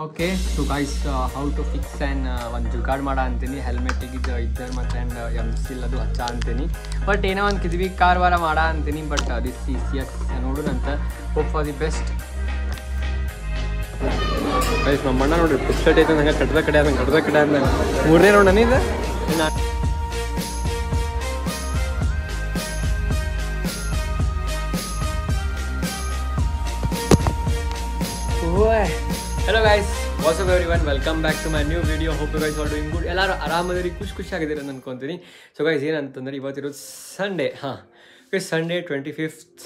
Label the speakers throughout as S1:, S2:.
S1: Okay so guys how to fix and ಒಂದು ಜುಗಾಡ್ ಮಾಡ ಅಂತೀನಿ ಹೆಲ್ಮೆಟಿಗೆ ಇದ್ದರ್ ಮತ್ತು ಆ್ಯಂಡ್ ಎಮ್ಸಿಲ್ ಅದು ಹಚ್ಚ ಅಂತೀನಿ ಬಟ್ ಏನೋ ಒಂದು ಕಿದ್ವಿ ಕಾರ್ವಾರ ಮಾಡ ಅಂತೀನಿ ಬಟ್ ದಿಸ್ ಈಸಿಯಸ್ ನೋಡೋಣಂತ hope for the best guys ನಮ್ಮ ಅಣ್ಣ ನೋಡ್ರಿ ಪುಸ್ತಕ ಐತೆ ನಂಗೆ ಕಟ್ಟದ ಕಡೆ ಅಂದ ಮೂರನೇ ನೋಡೋಣ ಇದು Hello guys, what's up everyone, welcome back to my new video. Hope you guys are doing good. ಎಲ್ಲರೂ ಆರಾಮದಿರಿ ಖುಷಿಯಾಗಿದ್ದೀರಿ ಅಂತ ಅನ್ಕೊಂತೀನಿ. ಸೊ ಗೈಸ್ ಏನಂತಂದ್ರೆ ಇವತ್ತಿರೋದು ಸಂಡೇ ಸಂಡೇ 25th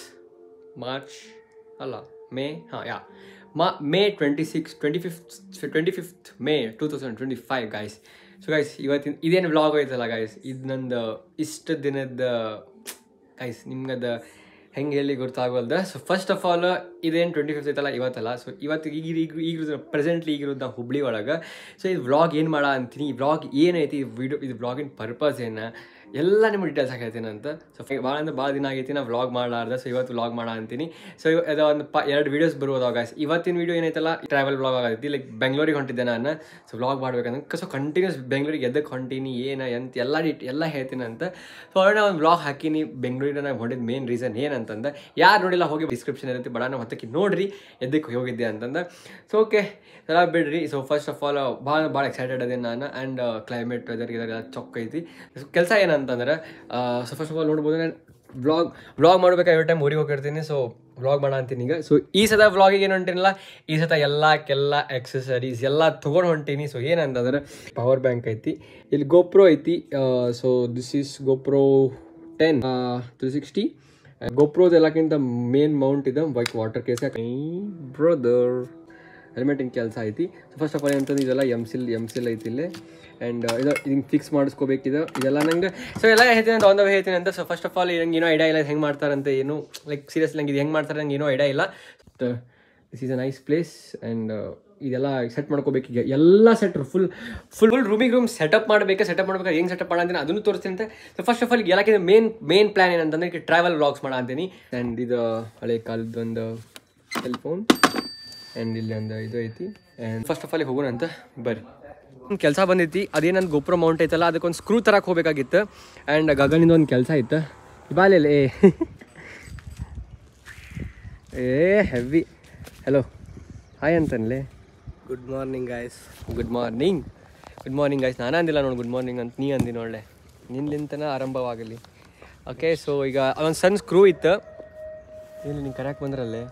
S1: ಮಾರ್ಚ್ ಅಲ್ಲ May May 25th May 2025 guys. So guys ಇವತ್ತಿನ ಇದೇನು ವ್ಲಾಗ್ ಐತಲ್ಲ ಗೈಸ್, ಇದು ನಂದು ಇಷ್ಟು ದಿನದ ಗೈಸ್ ನಿಮ್ಗದ ಹೆಂಗೆ ಹೇಳಿ ಗೊತ್ತಾಗಲ್ದ. ಸೊ ಫಸ್ಟ್ ಆಫ್ ಆಲ್ ಇದೇನು 25th ಐತಲ್ಲ ಇವತ್ತಲ್ಲ. ಸೊ ಇವತ್ತು ಈಗ ಪ್ರೆಸೆಂಟ್ಲಿ ಈಗಿರೋದು ನಾವು ಹುಬ್ಳಿ ಒಳಗೆ. ಸೊ ಇದು ವ್ಲಾಗ್ ಏನು ಮಾಡ ಅಂತೀನಿ, ಈ ವ್ಲಾಗ್ ಏನೈತಿ, ಇದು ವ್ಲಾಗಿನ ಪರ್ಪಸ್ ಏನು ಎಲ್ಲ ನಿಮ್ಗೆ ಡೀಟೇಲ್ಸ್ ಹಾಕೈತೀನಿ ಅಂತ. ಸೊ ಭಾಳ ದಿನ ಆಗೈತಿ ನಾ ವ್ಲಾಗ್ ಮಾಡಲಾರ್ದ. ಸೊ ಇವತ್ತು ವ್ಲಾಗ್ ಮಾಡ ಅಂತೀನಿ. ಸೊ ಅದು ಒಂದು 2 ವೀಡಿಯೋಸ್ ಬರ್ಬೋದಾಗ ಗೈಸ್. ಇವತ್ತಿನ ವೀಡಿಯೋ ಏನೈತಲ್ಲ ಟ್ರಾವೆಲ್ ವ್ಲಾಗ್ ಆಗೈತಿ, ಲೈಕ್ ಬೆಂಗ್ಳೂರಿಗೆ ಹೊಂಟಿದ್ದೆ ನಾನು. ಸೊ ವ್ಲಾಗ್ ಮಾಡ್ಬೇಕಂದ್ರೆ ಸೊ ಕಂಟಿನ್ಯೂಸ್ ಬೆಂಗ್ಳೂರಿಗೆ ಎದ್ದಕ್ಕೆ ಹೊಂಟೀನಿ ಎಂತ ಎಲ್ಲ ಹೇಳ್ತೀನಿ ಅಂತ. ಸೊ ಅವ್ರನ್ನ ಒಂದು ವ್ಲಾಗ್ ಹಾಕಿನಿ ಬೆಂಗ್ಳೂರಿಗೆ ನಾನು ಹೊಂಟಿದ್ದು ಮೇನ್ ರೀಸನ್ ಏನಂತಂದು, ಯಾರು ನೋಡಿಲ್ಲ ಹೋಗಿ ಡಿಸ್ಕ್ರಿಪ್ಷನ್ ಇರುತ್ತೆ ಬಡ ನಾವು ಹೊತ್ತಕ್ಕೆ ನೋಡ್ರಿ ಎದ್ದಕ್ಕೆ ಹೋಗಿದ್ದೆ ಅಂತಂದು. ಸೊ ಓಕೆ ಎಲ್ಲ ಬಿಡ್ರಿ. ಸೊ ಫಸ್ಟ್ ಆಫ್ ಆಲ್ ಭಾಳ ಎಕ್ಸೈಟೆಡ್ ಅದೇ ನಾನು. ಆ್ಯಂಡ್ ಕ್ಲೈಮೇಟ್ ವೆದರ್ ಚೊಕ್ಕ ಐತಿ. ಕೆಲಸ ಏನಂತಂದ್ರೆ ಸೊ ಫಸ್ಟ್ ಆಫ್ ಆಲ್ ನೋಡ್ಬೋದು, ನಾನು ವ್ಲಾಗ್ ಮಾಡ್ಬೇಕು ಎವ್ರಿ ಟೈಮ್ ಊರಿಗೆ ಹೋಗಿರ್ತೀನಿ. ಸೊ ವ್ಲಾಗ್ ಮಾಡ ಅಂತೀನಿ ಈಗ. ಸೊ ಈ ಸತ ವ್ಲಾಗಿಗೆ ಏನು ಹೊಂಟೀನಿಲ್ಲ, ಈ ಸತ ಎಲ್ಲ ಎಕ್ಸಸರೀಸ್ ಎಲ್ಲ ತೊಗೊಂಡು ಹೊಂಟೀನಿ. ಸೊ ಏನಂತಂದ್ರೆ ಪವರ್ ಬ್ಯಾಂಕ್ ಐತಿ, ಇಲ್ಲಿ ಗೋಪ್ರೋ ಐತಿ. So this is GoPro 10 360. ಗೋಪ್ರೋದು ಎಲ್ಲಕ್ಕಿಂತ ಮೇನ್ ಮೌಂಟ್ ಇದೆ ಬೈಕ್ ವಾಟರ್ ಕೇಸ್ ಬ್ರದರ್ ಹೆಲ್ಮೆಟಿನ ಕೆಲಸ ಐತಿ. ಸೊ ಫಸ್ಟ್ ಆಫ್ ಆಲ್ ಅಂತಂದು ಇದೆಲ್ಲ ಎಮ್ಸಿಲ್ ಐತಿ ಇಲ್ಲಿ. ಆ್ಯಂಡ್ ಇದು ಹಿಂಗೆ ಫಿಕ್ಸ್ ಮಾಡಿಸ್ಕೋಬೇಕಿದೆ ಇದೆಲ್ಲ ನಂಗೆ. ಸೊ ಎಲ್ಲ ಹೇಳ್ತೀನಿ ಅಂತ ಒಂದು ಹೇಳ್ತೀನಿ ಅಂತ. ಸೊ ಫಸ್ಟ್ ಆಫ್ ಆಲ್ ನಂಗೆ ಏನೋ ಐಡಿಯಾ ಇಲ್ಲ ಹೆಂಗೆ ಮಾಡ್ತಾರಂತೆ, ಏನು ಲೈಕ್ ಸೀರಿಯಸ್ ನಂಗೆ ಇದು ಹೆಂಗೆ ಮಾಡ್ತಾರೆ ನಂಗೆ ಏನೋ ಐಡಿಯಾ ಇಲ್ಲ. This is a nice place. And ಇದೆಲ್ಲ ಸೆಟ್ ಮಾಡ್ಕೋಬೇಕೀಗ ಎಲ್ಲ ಫುಲ್ ರೂಮ್ ಸೆಟಪ್ ಮಾಡ್ಬೇಕಾದ್ರೆ ಹೆಂಗೆ ಸೆಟಪ್ ಮಾಡಂತೀನಿ ಅದನ್ನು ತೋರಿಸ್ತೀನಿ ಅಂತ. ಸೊ ಫಸ್ಟ್ ಆಫ್ ಆಲ್ ಎಲ್ಲಕ್ಕಿಂತ ಮೇನ್ ಪ್ಲಾನ್ ಏನಂತಂದ್ರೆ ಟ್ರಾವೆಲ್ ವ್ಲಾಗ್ಸ್ ಮಾಡ ಅಂತೀನಿ. ಆ್ಯಂಡ್ ಇದು ಹಳೆ ಕಾಲದ ಒಂದು ಸೆಲ್ಫೋನ್ ಆ್ಯಂಡ್ ಇಲ್ಲಿ ಒಂದು ಇದು ಐತಿ. ಆ್ಯಂಡ್ ಫಸ್ಟ್ ಆಫ್ ಆಲ್ ಹೋಗೋಣ ಅಂತ ಬರ್ರಿ. ಒಂದು ಕೆಲಸ ಬಂದೈತಿ, ಅದೇನಂದು ಗೋಪ್ರೋ ಮೌಂಟ್ ಐತಲ್ಲ ಅದಕ್ಕೊಂದು ಸ್ಕ್ರೂ ತರಕ್ಕೆ ಹೋಗ್ಬೇಕಾಗಿತ್ತು. ಆ್ಯಂಡ್ ಗಗನಿಂದ ಒಂದು ಕೆಲಸ ಇತ್ತು ಬಾಲೆಲ್ಲ ಹೆವಿ. ಹಲೋ ಹಾಯ್ ಅಂತನ್ಲೇ.
S2: Good morning guys.
S1: Good morning guys. ನಾನು ಅಂದಿಲ್ಲ ನೋಡಿ ಗುಡ್ ಮಾರ್ನಿಂಗ್ ಅಂತ, ನೀ ಅಂದಿ ನೋಡಲೆ, ನಿನ್ನಿಂತನ ಆರಂಭವಾಗಲಿ. ಓಕೆ ಸೊ ಈಗ ಅದೊಂದು ಸಣ್ಣ ಸ್ಕ್ರೂ ಇತ್ತು, ಇಲ್ಲಿ ನೀನು ಕರೆಕ್ಟ್ ಬಂದ್ರಲ್ಲೇ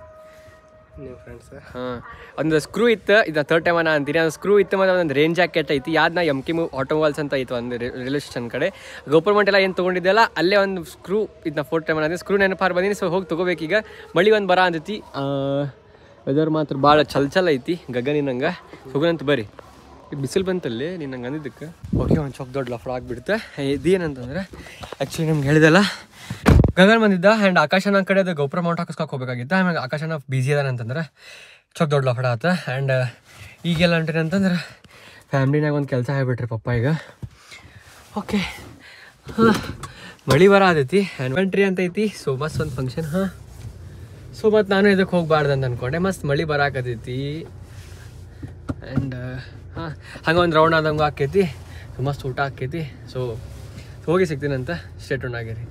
S2: ನೀವು ಫ್ರೆಂಡ್ಸ್.
S1: ಒಂದು ಸ್ಕ್ರೂ ಇತ್ತು, ಇದು 3rd ಟೈಮ್ ನಾನು ಅಂತೀನಿ. ಅದು ಸ್ಕ್ರೂ ಇತ್ತು ಮತ್ತು ಒಂದು ರೇಂಜ್ ಜಾಕೆಟ್ ಐತಿ. ಯಾವ್ದನ್ನ MK ಆಟೋಮೊಬೈಲ್ಸ್ ಅಂತ ಐತಿ ಒಂದು ರೈಲ್ವೆ ಸ್ಟೇಷನ್ ಕಡೆ. ಗೌರ್ಮೆಂಟ್ ಎಲ್ಲ ಏನು ತೊಗೊಂಡಿದ್ದೆಲ್ಲ ಅಲ್ಲೇ ಒಂದು ಸ್ಕ್ರೂ ಇದನ್ನ 4th ಟೈಮ್ ಅಂದಿನಿ. ಸ್ಕ್ರೂ ನೆನಪಾರು ಬಂದೀನಿ. ಸೊ ಹೋಗಿ ತೊಗೋಬೇಕೀಗ. ಮಳಿ ಒಂದು ಬರ ಅಂತೈತಿ, ವೆದರ್ ಮಾತ್ರ ಭಾಳ ಚಲ್ ಐತಿ ಗಗನಿನಂಗೆ. ಹೋಗೋಣಂತ ಬರ್ರಿ. ಬಿಸಿಲು ಬಂತಲ್ಲಿ ನೀನು ನಂಗೆ ಅಂದಿದ್ದಕ್ಕೆ. ಓಕೆ ಒಂದು ಚೊಕ್ ದೊಡ್ಡ ಲಫ್ಡ ಆಗಿಬಿಡುತ್ತೆ. ಇದೇನಂತಂದ್ರೆ ಆ್ಯಕ್ಚುಲಿ ನಮ್ಗೆ ಹೇಳಿದೆಲ್ಲ ಗಗನ್ ಬಂದಿದ್ದ. ಆ್ಯಂಡ್ ಆಕಾಶನ ಕಡೆ ಅದು ಗೋಪ್ರೋ ಮೌಂಟ್ ಹಾಕಿಸ್ಕೊಕ್ ಹೋಗ್ಬೇಕಾಗಿತ್ತು. ಆಮೇಲೆ ಆಕಾಶನ ಬಿಸಿ ಅದಾನ ಅಂತಂದ್ರೆ ಚೊಕ್ ದೊಡ್ಡ ಲಫಡ ಆತ. ಆ್ಯಂಡ್ ಈಗೆಲ್ಲ ಹೊಂಟೇನೆ ಅಂತಂದ್ರೆ ಫ್ಯಾಮ್ಲಿನಾಗ ಒಂದು ಕೆಲಸ ಆಗಿಬಿಟ್ರಿ ಪಪ್ಪ ಈಗ. ಓಕೆ ಮಳೆ ಬರ ಆದೈತಿ, ಆ್ಯನಿವರ್ಸರಿ ಅಂತ ಐತಿ. ಸೊ ಮಸ್ತ್ ಒಂದು ಫಂಕ್ಷನ್. ಸೊ ಮತ್ತು ನಾನು ಇದಕ್ಕೆ ಹೋಗ್ಬಾರ್ದು ಅಂತ ಅಂದ್ಕೊಂಡೆ, ಮಸ್ತ್ ಮಳೆ ಬರಾಕತೈತಿ. ಆ್ಯಂಡ್ ಹಂಗೆ ಒಂದು ರೌಂಡ್ ಆದಂಗೆ ಆಕೈತಿ, ಮಸ್ತ್ ಊಟ ಆಕೈತಿ. ಸೊ ಹೋಗಿ ಸಿಗ್ತೀನಂತ ಸ್ಟೇ ಟ್ಯೂನ್ ಆಗಿರಿ.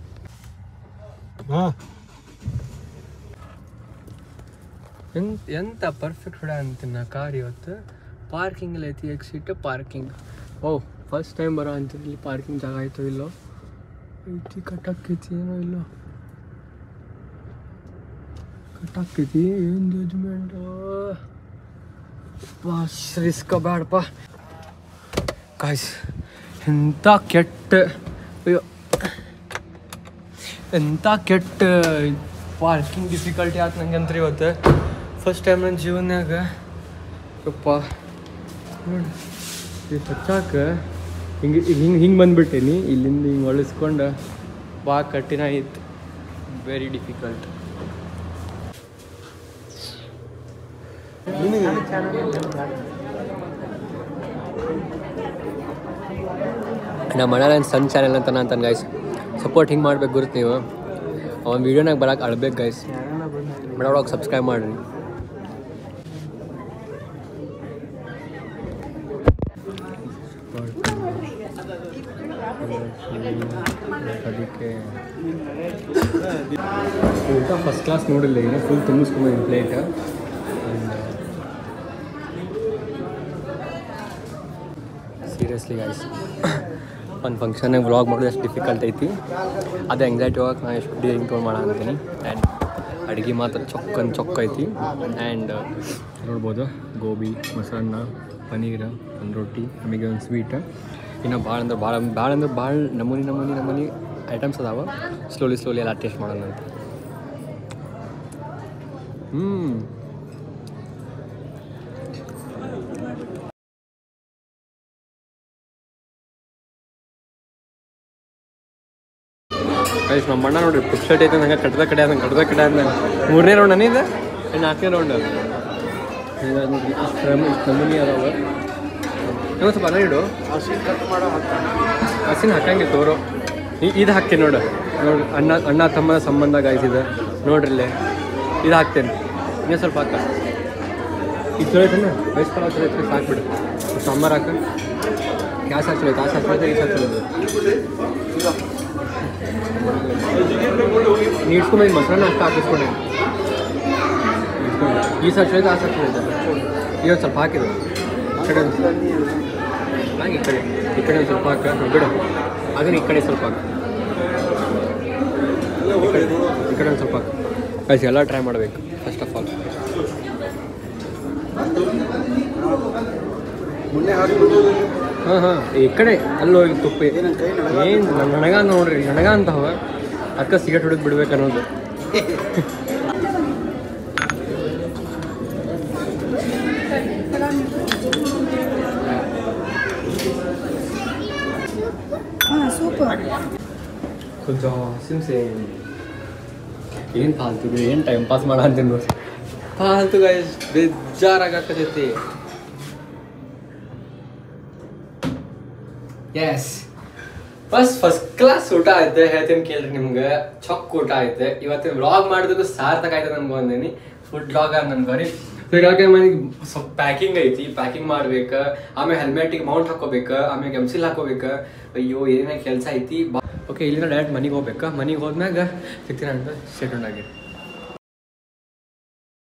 S1: ಎಂತ ಪರ್ಫೆಕ್ಟ್ ಹೊಡ ಅಂತೀನಿ ಕಾರ್ ಇವತ್ತು. ಪಾರ್ಕಿಂಗ್ ಎಲ್ಲ ಐತಿ, ಎಕ್ಸಿಟ್ ಪಾರ್ಕಿಂಗ್. ಫಸ್ಟ್ ಟೈಮ್ ಬರೋ ಅಂತೀನಿ. ಇಲ್ಲಿ ಪಾರ್ಕಿಂಗ್ ಜಾಗ ಆಯಿತು ಇಲ್ಲೋ ಐತಿ, ಕಟ್ಟಾಕೈತಿ ಏನೋ ಇಲ್ಲೋ ಕಟ್ಟಾಕೈತಿ. ಏನು ಜಜ್ಮೆಂಟು ಪಾಸ್ ರಿಸ್ಕ ಬೇಡಪ್ಪ ಕಾಯ್ಸ್. ಎಂಥ ಕೆಟ್ಟ ಪಾರ್ಕಿಂಗ್ ಡಿಫಿಕಲ್ಟಿ ಆಯ್ತು ನಂಗೆ ಅಂತ ಇವತ್ತು. ಫಸ್ಟ್ ಟೈಮ್ ನನ್ನ ಜೀವನದಾಗ ಯಪ್ಪ ನೋಡಿ ಹಚ್ಚಾಕ ಹಿಂಗೆ ಬಂದುಬಿಟ್ಟೇನಿ. ಇಲ್ಲಿಂದ ಹಿಂಗೆ ಒಳಿಸ್ಕೊಂಡು ಭಾಳ ಕಠಿಣ ಆಯ್ತು, ವೆರಿ ಡಿಫಿಕಲ್ಟ್. ನಮ್ಮ ಮನೆ ಸಣ್ಣ ಚಾನೆಲ್ ಅಂತ ನಾನು ಗೈಸ್ ಸಪೋರ್ಟ್ ಹಿಂಗೆ ಮಾಡ್ಬೇಕು ಗುರುತು. ನೀವು ಒಂದು ವೀಡಿಯೋನಾಗ ಬರೋಕೆ ಅಳ್ಬೇಕು ಗೈಸ್. ಮಾಡೋಳಗೆ ಸಬ್ಸ್ಕ್ರೈಬ್ ಮಾಡಿರಿ. ಅದಕ್ಕೆ ಊಟ ಫಸ್ಟ್ ಕ್ಲಾಸ್ ನೋಡಿಲ್ಲ ಈಗ ಫುಲ್ ತುಂಬಿಸ್ಕೊಂಬಂದು ಪ್ಲೇಟ್. ಸೀರಿಯಸ್ಲಿ ಗಾಯ್ಸ್ ಒಂದು ಫಂಕ್ಷನಾಗ ವ್ಲಾಗ್ ಮಾಡೋದು ಎಷ್ಟು ಡಿಫಿಕಲ್ಟ್ ಐತಿ. ಅದು ಎಂಗ್ಸೈಟಿ ಹೋಗಕ್ಕೆ ನಾನು ಎಷ್ಟು ಡೀಲಿಂಗ್ ತೊಗೊಂಡು ಮಾಡ ಅಂತೀನಿ. ಆ್ಯಂಡ್ ಅಡುಗೆ ಮಾತ್ರ ಚೊಕ್ಕ ಐತಿ. ಆ್ಯಂಡ್ ನೋಡ್ಬೋದು ಗೋಬಿ, ಮೊಸರನ್ನ, ಪನ್ನೀರ್, ಒಂದು ರೊಟ್ಟಿ, ಆಮೇಲೆ ಒಂದು ಸ್ವೀಟ್. ಇನ್ನು ಭಾಳ ಅಂದ್ರೆ ಭಾಳ ನಮೂನಿ ಐಟಮ್ಸ್ ಅದಾವ. ಸ್ಲೋಲಿ ಎಲ್ಲ ಟೇಸ್ಟ್ ಮಾಡೋಣ ಅಂತ. ಗೈಸ್ ನಮ್ಮ ಅಣ್ಣ ನೋಡ್ರಿ ಪುಕ್ ಶರ್ಟ್ ಐತೆ ನಂಗೆ ಕಡ್ದ ಕಡೆ ಅಂದ 3ನೇ ರೌಂಡ್ ಅನಿದೆ 4ನೇ ರೌಂಡ್ ನೋಡ್ರಿ. ಇಷ್ಟು ನಮೂನಿ ಅದಾವ. ನೀವು ಸ್ವಲ್ಪ ಅನ್ನ ಇಡು. ಹಸಿನ ಹಾಕಂಗೆ ತೋರು. ಇದು ಹಾಕ್ತೇನೆ ನೋಡು ಅಣ್ಣ ತಮ್ಮನ ಸಂಬಂಧ ಗಾಯಿಸಿದೆ ನೋಡ್ರಿ ಇಲ್ಲೇ ಇದು ಹಾಕ್ತೇನೆ. ಇನ್ನೂ ಸ್ವಲ್ಪ ಹಾಕ. ಇದು ಚಲೋಯ್ತಾನೆ ರೈಸ್ ಪಲಾವ್ ಚಲೋ ಸಾಕ್ಬಿಡು. ಸಾಂಬಾರು ಹಾಕ. ಗ್ಯಾಸ್ ಹಾಕ್ಚಲೈತೆ ಈ ಸಾಕ್ಚಲೈತೆ ನೀಡ್ಸ್ಕೊಂಬಂದು ಮೊಸರನ್ನ ಅಷ್ಟು ಹಾಕಿಸ್ಕೊಂಡೆ. ಈ ಸಾಕ್ಚಲೈತೆ ಆ ಸಾಕ್ಚಲೈತೆ ಇವತ್ತು ಸ್ವಲ್ಪ ಹಾಕಿದೆ. ಈ ಕಡೆ ಹಾಗೆ ಈ ಕಡೆ ಒಂದು ಸ್ವಲ್ಪ ಹಾಕ ಬಿಡು. ಅದನ್ನ ಈ ಕಡೆ ಸ್ವಲ್ಪ ಹಾಕ. ಈ ಕಡೆ ಒಂದು ಸ್ವಲ್ಪ ಹಾಕ. ಗೈಸ್ ಎಲ್ಲ ಟ್ರೈ ಮಾಡಬೇಕು ಫಸ್ಟ್ ಆಫ್ ಆಲ್. ಹಾಂ ಈ ಕಡೆ ಅಲ್ಲೋ ಈಗ ತುಪ್ಪ ಏನು ನನಗ ನೋಡ್ರಿ ನನಗ ಅಂತವ ಅಕ್ಕ ಸಿಗರೇಟ್ ಹೊಡೆದು ಬಿಡ್ಬೇಕು ಅನ್ನೋದು. ಏನು ಫಾಲ್ತು ಏನು ಟೈಮ್ ಪಾಸ್ ಮಾಡ ಅಂತೀನಿ ನೋಡಿ. ಫಾಲ್ತು ಗೈಸ್ ಬೇಜಾರಾಗತ್ತೈತಿ. ಎಸ್ ಫಸ್ಟ್ ಕ್ಲಾಸ್ ಊಟ ಐತೆ ಹೇಳ್ತೀನಿ ಕೇಳ್ರಿ ನಿಮ್ಗೆ. ಚೊಕ್ ಊಟ ಐತೆ. ಇವತ್ತಿನ ವ್ಲಾಗ್ ಮಾಡಿದಕ್ಕೂ ಸಾರ್ಥಕ ಆಯ್ತು ನನ್ಗೆ ಅಂದೇನಿ. ಫುಡ್ ವ್ಲಾಗ್ ನನ್ಗೆ ಬರೀ ಇವಾಗ ಮನೆಗೆ ಸ್ವಲ್ಪ ಪ್ಯಾಕಿಂಗ್ ಐತಿ. ಪ್ಯಾಕಿಂಗ್ ಮಾಡ್ಬೇಕು. ಆಮೇಲೆ ಹೆಲ್ಮೆಟಿಗೆ ಮೌಂಟ್ ಹಾಕೋಬೇಕು. ಆಮೇಲೆ ಎಮ್ಸಿಲ್ ಹಾಕೋಬೇಕು. ಅಯ್ಯೋ ಏನೇನು ಕೆಲಸ ಐತಿ. ಓಕೆ ಇಲ್ಲಿಂದ ಡೈರೆಕ್ಟ್ ಮನೆಗೆ ಹೋಗ್ಬೇಕಾ. ಮನೆಗೆ ಹೋದ್ಮ್ಯಾಗ ಸಿಗ್ತೀನಿ ಅಂತ ಸೆಟಲ್ ಆಗಿ.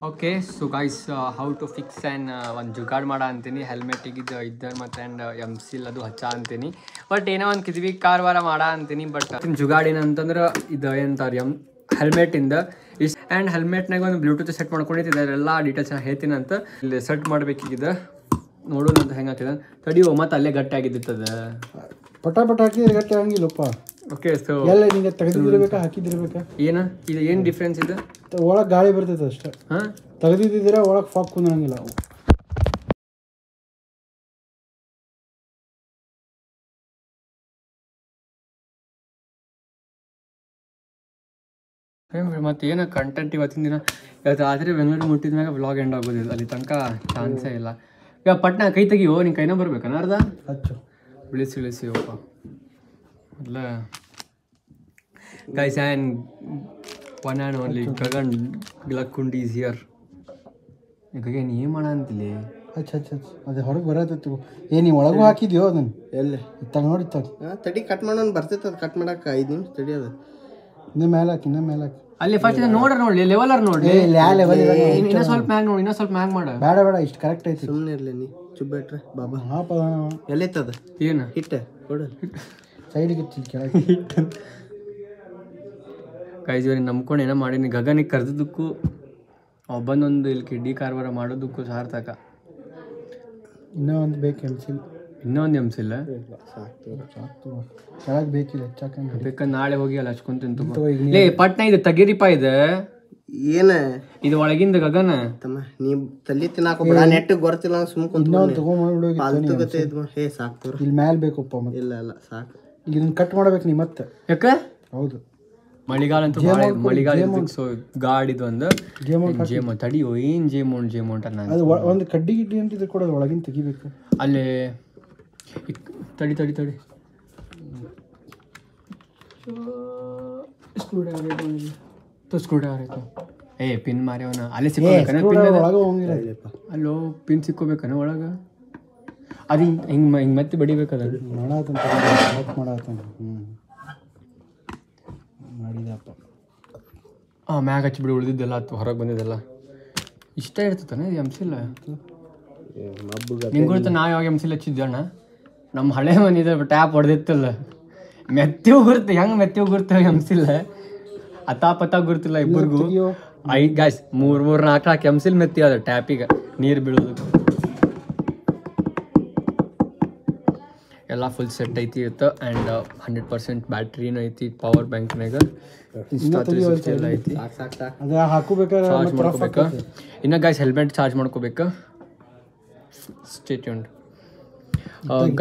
S1: Okay so guys how to fix and ಒಂದು ಜುಗಾಡ್ ಮಾಡ ಅಂತೀನಿ. ಹೆಲ್ಮೆಟಿಗೆ ಇದ್ದ ಮತ್ತು ಆ್ಯಂಡ್ ಎಮ್ಸಿಲ್ ಅದು ಹಚ್ಚ ಅಂತೀನಿ. ಬಟ್ ಏನೋ ಒಂದು ಕಿದ್ವಿ ಕಾರವಾರ ಮಾಡ ಅಂತೀನಿ. ಬಟ್ ಜುಗಾಡ್ ಏನಂತಂದ್ರೆ ಇದು ಏನಂತಾರೆ ಹೆಲ್ಮೆಟಿಂದ ಆ್ಯಂಡ್ ಹೆಲ್ಮೆಟ್ನಾಗ ಒಂದು ಬ್ಲೂಟೂತ್ ಸೆಟ್ ಮಾಡ್ಕೊಂಡಿದ್ದು ಇದೆಲ್ಲ ಡೀಟೇಲ್ಸ್ ಹೇಳ್ತೀನಿ ಅಂತ. ಇಲ್ಲಿ ಸೆಟ್ ಮಾಡಬೇಕಿದೆ ನೋಡೋಣ ಅಂತ ಹೆಂಗೆ ಆಗ್ತದೆ. ತಡಿಯೋ ಮತ್ತು ಅಲ್ಲೇ ಗಟ್ಟಿ ಆಗಿದ್ದಿತ್ತದ
S2: ಪಟ ಹಾಕಿ ಗಟ್ಟಿ ಆಗಂಗಿಲ್ಲಪ್ಪ.
S1: ಓಕೆ ಸೊ
S2: ಎಲ್ಲ ನಿಂಗೆ ತೆಗೆದಿರ್ಬೇಕಾ ಹಾಕಿದಿರ್ಬೇಕಾ
S1: ಇದು ಏನು ಡಿಫ್ರೆನ್ಸ್ ಇದೆ?
S2: ಒಳಗೆ ಗಾಳಿ ಬರ್ತೈತೆ ಅಷ್ಟೇ. ಹಾಂ ತೆಗೆದಿದ್ದೀರಾ ಒಳಗೆ ಫಾಕ್ ಕುಂದಂಗಿಲ್ಲ.
S1: ಮತ್ತು ಏನೋ ಕಂಟೆಂಟ್ ಇವತ್ತಿನ ದಿನ ಇವತ್ತು ಆದರೆ ಬೆಂಗಳೂರು ಮುಟ್ಟಿದ ಮ್ಯಾಗ ವ್ಲಾಗ್ ಎಂಡ್ ಆಗೋದಿಲ್ಲ. ಅಲ್ಲಿ ತನಕ ಚಾನ್ಸೇ ಇಲ್ಲ. ಈಗ ಪಟ್ನ ಕೈ ತೆಗಿಯೋ ನಿಂಗೆ ಕೈನ ಬರ್ಬೇಕನ್ನ ಅರ್ಧ
S2: ಹಚ್ಚು
S1: ಇಳಿಸಿ ಅಪ್ಪ ಮೊದಲ guys and one and only Gagan Lakkund is here. Gagan ಏನು ಮಾಡ ಅಂತಿಲ್ಲ.
S2: ಹಚ್ಚ ಅದೇ ಹೊರಗೆ ಬರತ್ತೈತಿ. ನೀವು ಒಳಗೂ ಹಾಕಿದ್ಯೋ ಅದನ್ನು ಎಲ್ಲಿ ತಗ ನೋಡಿ ತಡಿ ಕಟ್ ಮಾಡೋಣ ಬರ್ತೈತೆ. ಅದು ಕಟ್ ಮಾಡಕ್ಕೆ 5 ನಿಮಿಷ ತಡಿ. ಅದು ಇನ್ನೂ ಮೇಲೆ ಹಾಕಿ
S1: ಅಲ್ಲಿ ಫಸ್ಟ್ ನೋಡ್ರಿ ಲೆವೆಲರ್ ನೋಡಿ. ಇನ್ನೂ ಸ್ವಲ್ಪ ಮ್ಯಾಗ್ ಮಾಡ.
S2: ಬೇಡ ಇಷ್ಟು ಕರೆಕ್ಟ್ ಐತಿ. ಸುಮ್ಮನೆ ಇರಲಿ ನೀ ಚುಬ್ಬಿಟ್ರೆ ಬಾಬಾ ಹಾಪ ಎಲ್ಲೈತದ
S1: ಏನು
S2: ಹಿಟ್ಟ ಕೊಡು ಸೈಡಿಗೆ ಕೆಳಗೆ ಹಿಟ್ಟು.
S1: ಕೈಜೋರಿ ನಂಬ್ಕೊಂಡು ಏನೋ ಮಾಡೀನಿ. ಗಗನಿಗೆ ಕರೆದಿದ್ದಕ್ಕೂ ಒಬ್ಬನೊಂದು ಇಲ್ಲಿ ಕಿಡ್ಡಿ ಕಾರವಾರ ಮಾಡೋದಕ್ಕೂ ಸಾರ್ಥಕ.
S2: ಇನ್ನೂ ಒಂದು ಬೇಕು ಎಮ್ಸಿಲ್.
S1: ಇನ್ನೊಂದು ಎಮ್ಸಿಲ್ಲ
S2: ಸಾಕು ಕೆಳಗೆ ಬೇಕಿಲ್ಲ ಹೆಚ್ಚಾಕಂಗೆ
S1: ಬೇಕಂದ್ರೆ ನಾಳೆ ಹೋಗಿ ಅಲ್ಲಿ ಹಚ್ಕೊಂತೀನಿ. ಲೇ ಪಟ್ನ ಇದು ತಗೀರಿಪ ಇದೆ
S2: ಏನ
S1: ಇದು ಒಳಗಿಂದ ಗಗನ
S2: ತಮ್ಮ ನೀ ತಲ್ಲಿ ತಿನ್ನಾಕೋಬೇಡ. ನೆಟ್ ಗೊತ್ತಿಲ್ಲ ಸುಮ್ಕೊಂತ ತಗೊಂಡ್ಬಿಡೋಗಿ. ಹೇ ಸಾಕು ಇಲ್ಲಿ ಮ್ಯಾಲೆ ಬೇಕಪ್ಪ. ಇಲ್ಲ ಸಾಕು. ಈಗ ಇದನ್ನ ಕಟ್ ಮಾಡ್ಬೇಕು ನೀ ಮತ್ತೆ.
S1: ಯಾಕ?
S2: ಹೌದು
S1: ಮಳಿಗಾಲ ಅಂತೂ ಮಳಿಗಾಲ ಸೊ ಗಾಡಿದು ಒಂದು ಜೇಮೌಂಟ್ ತಡಿಯೋ. ಏನು ಜೇಮೌಂಟ್ ಅನ್ನ
S2: ಅದು ಒಂದು ಕಡ್ಡಿ ಗಿಡ್ಡಿ ಅಂತಿದ್ರೆ ಕೂಡ ಒಳಗಿನ ತೆಗಿಬೇಕು.
S1: ಅಲ್ಲೇ ತಡಿ ಸ್ಕ್ರೂ ಡ್ರೈವರ್ ಆಯ್ತು. ಪಿನ್ ಮಾರ್ಯವನ ಅಲ್ಲೇ ಸಿಕ್ಕೋಬೇಕನ. ಅಲ್ಲೋ ಪಿನ್ ಸಿಕ್ಕೋಬೇಕನ ಒಳಗೆ. ಅದು ಹಿಂಗೆ ಮತ್ತೆ ಬಡಿಬೇಕದ
S2: ಮಾಡಾತಂತ ಮಾಡಾತಂತ ಮಾಡಿದಪ್ಪ
S1: ಮ್ಯಾಗ ಹಚ್ಚಿಬಿಡಿ ಉಳಿದಿದ್ದೆಲ್ಲ ಹೊರಗೆ ಬಂದಿದ್ದೆಲ್ಲ ಇಷ್ಟ ಇರ್ತತಾನೆ ಇದು ಎಮ್ಸಿಲ್ಲ ನಿಮ್ಗೆ ಗೊತ್ತು ನಾವು ಯಾವಾಗ ಎಮ್ಸಿಲ್ ಹಚ್ಚಿದ್ವಿ ಅಣ್ಣ ನಮ್ಮ ಹಳೆ ಮನೆ ಟ್ಯಾಪ್ ಹೊಡೆದಿತ್ತಲ್ಲ ಮೆತ್ತಿವು ಗುರ್ತು ಹೆಂಗೆ ಮೆತ್ತಿವು ಗುರ್ತವೆ ಎಮ್ಸಿಲ್ಲ ಅತಾಪತ ಗುರ್ತಿಲ್ಲ ಇಬ್ಬರಿಗೂ 5 ಗಾಯ್ಸ್ 3-4 ಎಮ್ಸಿಲ್ ಮೆತ್ತಿ ಅದ ಟ್ಯಾಪಿಗೆ ನೀರು ಬೀಳೋದು ಎಲ್ಲ ಫುಲ್ ಸೆಟ್ ಐತಿ ಇತ್ತು ಆ್ಯಂಡ್ 100% ಬ್ಯಾಟ್ರಿನೂ ಐತಿ ಪವರ್ ಬ್ಯಾಂಕ್ನಾಗ ಎಲ್ಲ ಐತಿ ಚಾರ್ಜ್ ಮಾಡ್ಕೋಬೇಕು ಇನ್ನು ಗಾಯ್ಸ್ ಹೆಲ್ಮೆಟ್ ಚಾರ್ಜ್ ಮಾಡ್ಕೋಬೇಕು ಸ್ಟೇ ಟ್ಯೂನ್ಡ್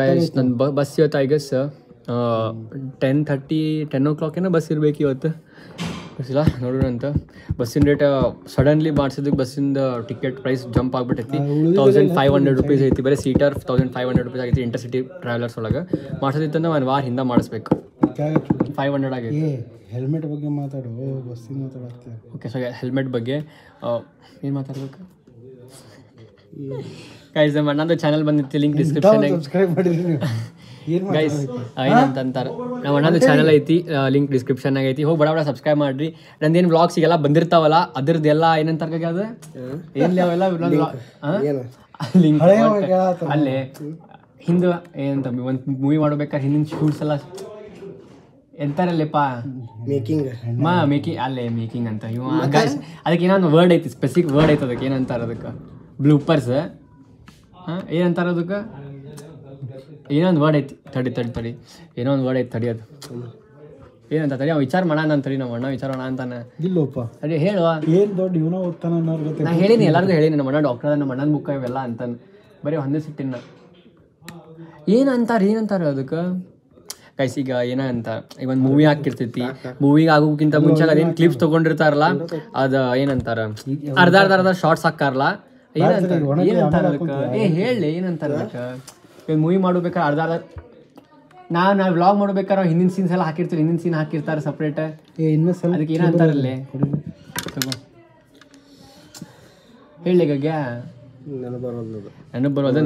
S1: ಗಾಯ್ಸ್ ನನ್ನ ಬಸ್ ಇವತ್ತು ಐ ಗೆಸ್ 10 o'clock ಏನೋ ಬಸ್ ಇರ್ಬೇಕು ಇವತ್ತು ಗೊತ್ತಿಲ್ಲ ನೋಡೋಣ ಅಂತ ಬಸ್ಸಿನ ರೇಟ್ ಸಡನ್ಲಿ ಮಾಡಿಸಿದಕ್ಕೆ ಬಸ್ಸಿಂದ ಟಿಕೆಟ್ ಪ್ರೈಸ್ ಜಂಪ್ ಆಗಿಬಿಟ್ಟೈತಿ 1500 ರೂಪೀಸ್ ಐತಿ ಬರೀ ಸೀಟರ್ 1500 ರೂಪೀಸ್ ಆಗೈತಿ ಇಂಟರ್ಸಿಟಿ ಟ್ರಾವೆಲರ್ಸ್ ಒಳಗೆ ಮಾಡಿಸೋದಿತ್ತಂದ್ರೆ ಒಂದು ವಾರ ಹಿಂದೆ ಮಾಡಿಸ್ಬೇಕು 500 ಆಗೈತಿ
S2: ಹೆಲ್ಮೆಟ್ ಬಗ್ಗೆ ಮಾತಾಡು ಬಸ್ಸಿನ ಮಾತಾಡತ್ತೆ
S1: ಓಕೆ ಸೊ ಹೆಲ್ಮೆಟ್ ಬಗ್ಗೆ ಏನು ಮಾತಾಡ್ಬೇಕು ಗೈಸ್ ನಮ್ಮ ಅಣ್ಣಂದು ಚಾನಲ್ ಬಂದಿತ್ತು ಲಿಂಕ್ ಡಿಸ್ಕ್ರಿಪ್ಷನ್
S2: ಸಬ್ಸ್ಕ್ರೈಬ್ ಮಾಡಿದ್ರಿ ನೀವು
S1: ಗೈಸ್ ಏನಂತಾರೆ ನಮ್ಮ ಅಣ್ಣಂದು ಚಾನಲ್ ಐತಿ ಲಿಂಕ್ ಡಿಸ್ಕ್ರಿಪ್ಷನ್ನಾಗ ಐತಿ ಹೋಗಿ ಬಡ ಸಬ್ಸ್ಕ್ರೈಬ್ ಮಾಡಿರಿ ನಂದೇನು ವ್ಲಾಗ್ಸಿಗೆಲ್ಲ ಬಂದಿರ್ತಾವಲ್ಲ ಅದ್ರದ್ದೆಲ್ಲ ಏನಂತಾರೆ ಅದು ಏನ್ಲಿ ಅವೆಲ್ಲ ಲಿಂಕ್ ಅಲ್ಲೇ ಹಿಂದೆ ಏನಂತ ಒಂದು ಮೂವಿ ಮಾಡ್ಬೇಕಾದ್ರೆ ಹಿಂದಿನ ಶೂಟ್ಸ್ ಎಲ್ಲ ಎಂತಾರಲ್ಲಪ್ಪ ಮೇಕಿಂಗ್ ಅಲ್ಲೇ ಮೇಕಿಂಗ್ ಅಂತ ಇವ ಅದಕ್ಕೆ ಏನೋ ವರ್ಡ್ ಐತಿ ಸ್ಪೆಸಿಫಿಕ್ ವರ್ಡ್ ಐತೆ ಅದಕ್ಕೆ ಏನಂತಾರೆ ಅದಕ್ಕೆ ಬ್ಲೂಪರ್ಸ್ ಹಾಂ ಏನಂತಾರೆ ಅದಕ್ಕೆ ಏನೋ ಒಂದು ವರ್ಡ್ ಐತಿ ತಡಿ ಏನೋ ಒಂದು ವರ್ಡ್ ಐತಿ ತಡಿ ಅದು ಏನಂತ ತಡಿ ಅವ್ ವಿಚಾರ ಮಾಡೋಣ ಅಂತಡಿ ನಾವು ಅಣ್ಣ ವಿಚಾರ ಮಾಡೋಣ ಅಂತಾನೆ
S2: ಇಲ್ಲಪ್ಪ
S1: ಅದೇ ಹೇಳುವ
S2: ಏನು ದೊಡ್ಡ ಇವನೋ ಓದ್ತಾನ ಅನ್ನೋರ್ಗತ್ತೆ
S1: ನಾ ಹೇಳೀನಿ ಎಲ್ಲರಿಗೂ ಹೇಳೀನಿ ನಮ್ಮ ಅಣ್ಣ ಡಾಕ್ಟರ್ ನಮ್ಮ ಅಣ್ಣನ ಬುಕ್ಕ ಇವೆಲ್ಲ ಅಂತಾನೆ ಬರೀ ಒಂದೇ ಸಿಟ್ಟಿನ ಏನಂತಾರೆ ಅದಕ್ಕೆ ಗೈಸ್ ಈಗ ಏನಂತ ಈಗ ಒಂದು ಮೂವಿ ಹಾಕಿರ್ತೈತಿ ಮೂವಿಗೆ ಆಗೋಕ್ಕಿಂತ ಮುಂಚೆ ಅದೇನು ಕ್ಲಿಪ್ಸ್ ತೊಗೊಂಡಿರ್ತಾರಲ್ಲ ಅದು ಏನಂತಾರ ಅರ್ಧ ಶಾರ್ಟ್ಸ್ ಹಾಕಾರಲ್ಲ ಏನಂತಾರ ಅದಕ್ಕೆ ಹೇಳಿ ಏನಂತಾರ ಅದಕ್ಕೆ ಈಗ ಮೂವಿ ಮಾಡ್ಬೇಕಾರೆ ಅರ್ಧ ನಾವು ವ್ಲಾಗ್ ಮಾಡ್ಬೇಕಾರೆ ಹಿಂದಿನ ಸೀನ್ಸ್ ಎಲ್ಲ ಹಾಕಿರ್ತೀವಿ ಹಿಂದಿನ ಸೀನ್ ಹಾಕಿರ್ತಾರೆ ಸಪ್ರೇಟ್ ಅದಕ್ಕೆ ಏನಂತಾರಲ್ಲಿ ತಗೋ ಹೇಳಿ ಗಗ್ಯ ನೆನಪು ಬರೋದು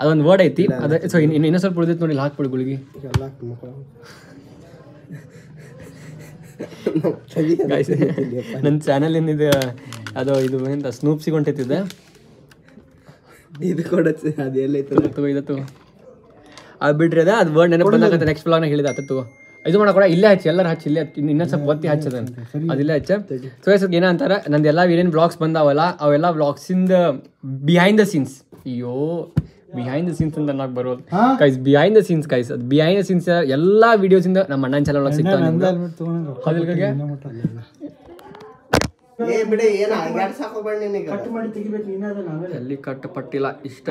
S1: ಅದೊಂದು ವರ್ಡ್ ಐತಿ ಅದ ಸೊ ಇನ್ನೂ ಸ್ವಲ್ಪ ಉಳಿದೈತಿ ನೋಡಿ ಹಾಕ್ಬಿಡಿ ಗುಳಿಗೆ ನನ್ನ ಚಾನಲ್ ಏನಿದೆ ಅದು ಇದು ಎಂತ ಸ್ನೂಪ್ ಸಿಗೊಂಟೈತಿದೆ
S2: ಇದು ಕೊಡತ್ತೆ ಅದೆಲ್ಲ
S1: ಇದತ್ತು ಅದು ಬಿಡ್ರಿ ಅದ ಅದು ವರ್ಡ್ ನೆನಪು ಬಂದಾಗ ನೆಕ್ಸ್ಟ್ ಬ್ಲಾಗ್ನಾಗ ಹೇಳಿದ ಆತತ್ತು ಇದು ಮಾಡೋಣ ಇಲ್ಲೇ ಹಚ್ಚಿ ಎಲ್ಲರೂ ಹಚ್ಚಿ ಇಲ್ಲೇ ಇನ್ನೊಂದು ಸ್ವಲ್ಪ ಒತ್ತಿ ಹಚ್ಚದ ಅದಿಲ್ಲೇ ಹಚ್ಚ ಸೊ ಸ್ವಲ್ಪ ಏನಂತಾರೆ ನಂದು ಎಲ್ಲ ಏನೇನು ಬ್ಲಾಗ್ಸ್ ಬಂದಾವಲ್ಲ ಅವೆಲ್ಲ ಬ್ಲಾಗ್ಸಿಂದ ಬಿಹೈಂಡ್ ದ ಸೀನ್ಸ್ ಅಯ್ಯೋ ಬಿಹೈಂಡ್ ದ ಸೀನ್ಸ್ ಅಂತ ನನಗೆ ಬರೋದು guys behind the scenes guys ಅದು ಬಿಹೈಂಡ್ ದ ಸೀನ್ಸ್ ಎಲ್ಲ ವಿಡಿಯೋಸಿಂದ ನಮ್ಮ ಅಣ್ಣನ ಚಾನಲ್ ಒಳಗೆ ಸಿಗ್ತಾವೆ ಎಲ್ಲಿ ಕಟ್ ಪಟ್ಟಿಲ್ಲ ಇಷ್ಟ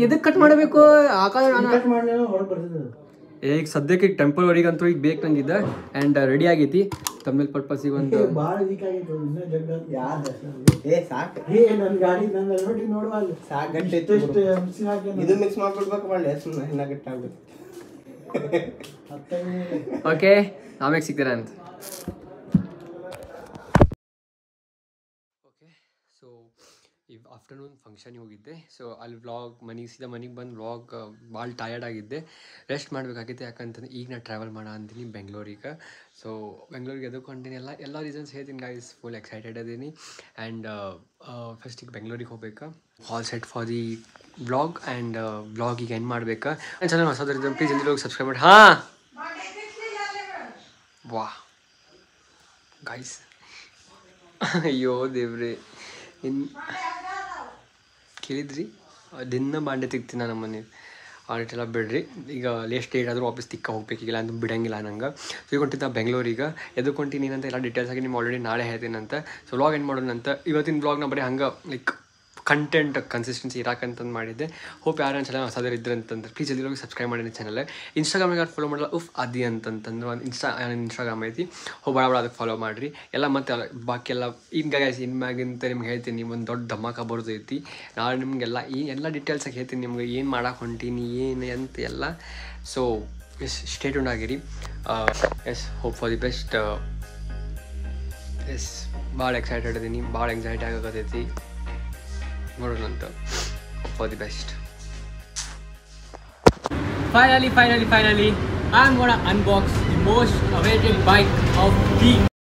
S1: ಎದಕ್ಕೆ ಕಟ್ ಮಾಡಬೇಕು ಈಗ ಸದ್ಯಕ್ಕೆ ಈಗ ಟೆಂಪರವರಿಗಂತೂ ಈಗ ಬೇಕು ನಂಗಿದ್ದೆ ಆ್ಯಂಡ್ ರೆಡಿ ಆಗೈತಿ ತಮಿಳ್ ಪರ್ಪಸಿಗೆ ಒಂದು ಓಕೆ ಆಮೇಲೆ ಸಿಗ್ತೀರಾ ಅಂತ ಸೊ ಈ ಆಫ್ಟರ್ನೂನ್ ಫಂಕ್ಷನ್ಗೆ ಹೋಗಿದ್ದೆ ಸೊ ಅಲ್ಲಿ ವ್ಲಾಗ್ ಮನೆಗೆ ಬಂದು ವ್ಲಾಗ್ ಭಾಳ ಟಯರ್ಡ್ ಆಗಿದ್ದೆ ರೆಸ್ಟ್ ಮಾಡಬೇಕಾಗಿತ್ತು ಯಾಕಂತಂದ್ರೆ ಈಗ ನಾನು ಟ್ರಾವೆಲ್ ಮಾಡೋ ಅಂತೀನಿ ಬೆಂಗಳೂರಿಗೆ ಸೊ ಬೆಂಗಳೂರಿಗೆ ಎದಕ್ಕೆ ಹೊಂಟೀನಿ ಎಲ್ಲ ರೀಸನ್ಸ್ ಹೇಳ್ತೀನಿ ಗೈಸ್ ಫುಲ್ ಎಕ್ಸೈಟೆಡ್ ಅದೀನಿ ಆ್ಯಂಡ್ ಫಸ್ಟಿಗೆ ಬೆಂಗಳೂರಿಗೆ ಹೋಗ್ಬೇಕಾ all set for the vlog and ವ್ಲಾಗಿಗೆ ಎಂಡ್ ಮಾಡ್ಬೇಕಾ ಚಾನಲ್ ಹೊಸದ್ರಿಂದ ಪ್ಲೀಸ್ ಎಲ್ಲರೂ ಹೋಗಿ ಸಬ್ಸ್ಕ್ರೈಬ್ ಮಾಡಿ ಹಾಂ ವಾ ಗೈಸ್ ಅಯ್ಯೋ ದೇವ್ರಿ ಕೇಳಿದ್ರಿ ದಿನ ಬಾಂಡೆ ತೆಗ್ತೀನಿ ನಮ್ಮ ಮನೆ ಆಟೆಲ್ಲ ಬಿಡ್ರಿ ಈಗ ಲೇಸ್ಟ್ ಡೇಟ್ ಆದರೂ ವಾಪಸ್ ತಿಕ್ಕ ಹೋಗ್ಬೇಕಿಲ್ಲ ಅಂತ ಬಿಡಂಗಿಲ್ಲ ನಂಗೆ ಸೊ ಈಗ ಹೊಂಟಿದ್ದ ಬೆಂಗಳೂರಿಗೆ ಎದಕ್ಕೆ ಹೊಂಟೀನಿ ಅಂತ ಎಲ್ಲ ಡೀಟೇಲ್ಸ್ ಆಗಿ ನಿಮ್ಗೆ ಆಲ್ರೆಡಿ ನಾಳೆ ಹೇಳ್ತೀನಂತ ಸೊ ವ್ಲಾಗ್ ಏನು ಮಾಡೋಣಂತ ಇವತ್ತಿನ ವ್ಲಾಗ್ನ ಬರೀ ಹಂಗೆ ಲೈಕ್ ಕಂಟೆಂಟ್ ಕನ್ಸಿಸ್ಟೆನ್ಸಿ ಇರಾಕಂತಂದು ಮಾಡಿದ್ದೆ ಹೋಪ್ ಯಾರು ನನ್ನ ಚಾನಲ್ ಹೊಸದಾರು ಇದ್ರೆ ಅಂತಂದ್ರೆ ಪ್ಲೀಸ್ ಎಲ್ಲರಿಗೂ ಸಬ್ಸ್ಕ್ರೈಬ್ ಮಾಡಿ ಚಾನಲ್ ಇನ್ಸ್ಟಾಗ್ರಾಮಿಗೆ ಯಾರು ಫಾಲೋ ಮಾಡಲ್ಲ ಅದಿ ಅಂತಂತಂದ್ರೆ ಒಂದು ಇನ್ಸ್ಟಾಗ್ರಾಮ್ ಐತಿ ಹೋಗಿ ಬಡ ಅದಕ್ಕೆ ಫಾಲೋ ಮಾಡಿರಿ ಎಲ್ಲ ಮತ್ತೆ ಬಾಕಿ ಎಲ್ಲ ಈಗ ಗೈಸ್ ಇನ್ಮ್ಯಾಗಿಂತ ನಿಮ್ಗೆ ಹೇಳ್ತೀನಿ ಒಂದು ದೊಡ್ಡ ಧಮಾಕ ಬರ್ತೈತಿ ನಾಳೆ ನಿಮಗೆಲ್ಲ ಎಲ್ಲ ಡೀಟೇಲ್ಸಾಗಿ ಹೇಳ್ತೀನಿ ನಿಮ್ಗೆ ಏನು ಮಾಡಕ್ಕೆ ಹೊಂಟೀನಿ ಏನು ಅಂತ ಎಲ್ಲ ಸೊ ಎಸ್ ಸ್ಟೇ ಟ್ಯೂನ್ಡ್ ಆಗಿರಿ yes hope for the best yes ಭಾಳ ಎಕ್ಸೈಟೆಡ್ ಇದೀನಿ ಭಾಳ ಎಕ್ಸೈಟ್ ಆಗತೈತಿ ನೋಡೋಣ ಅಂತ. For the best. Finally, I'm gonna unbox the most awaited bike of the